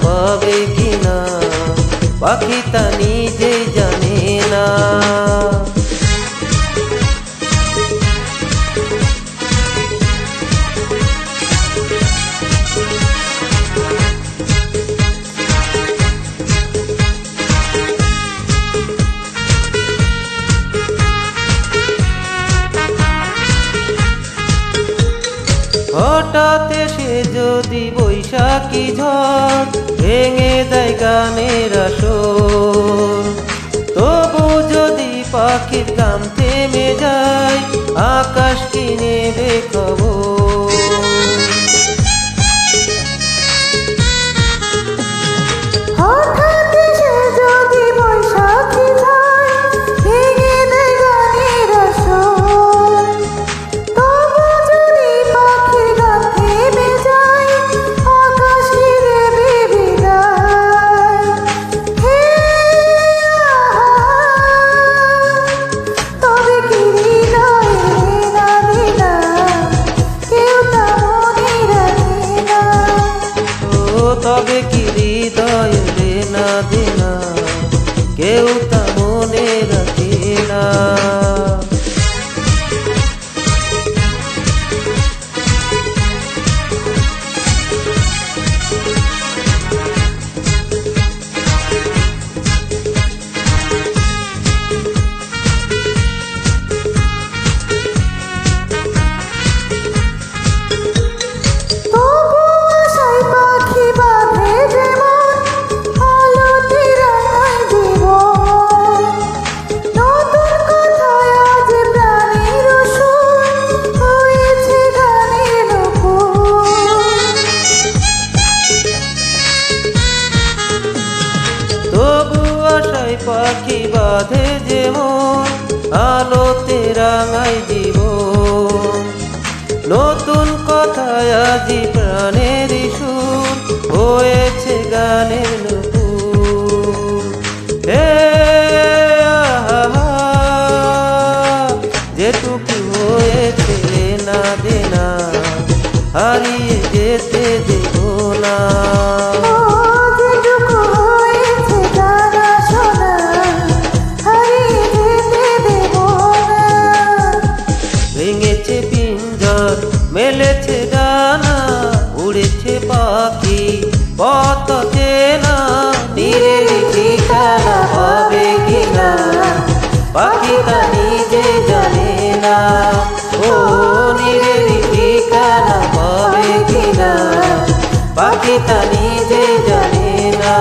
পাবে কিনা পাখি তা নিজে জানে না। হঠাৎ এসে যদি বৈশাখী ঝড় ভেঙে দেয় গানের আসর, তবু যদি পাখির গান থেমে যায় আকাশ কি নেবে খবর। তবে কি হৃদয় দেনা দেনা কেউ তা মনে রাখে না। পাখি বাঁধে যেমন আলোতে রাঙাই জীবন, নতুন কথায় আজি প্রাণের সুর হয়েছে গানের নূপুর। হে আহা যেটুকু হয়েছে না দেনা হারিয়ে যেতে দেব না। ভেঙেছে পিঞ্জর মেলেছে ডানা উড়েছে পাখি পথ চেনা, নীরের ঠিকানা হবে কিনা পাখি তা নিজে জানে না। ও নীরের ঠিকানা হবে কিনা পাখি তা নিজে জানে না।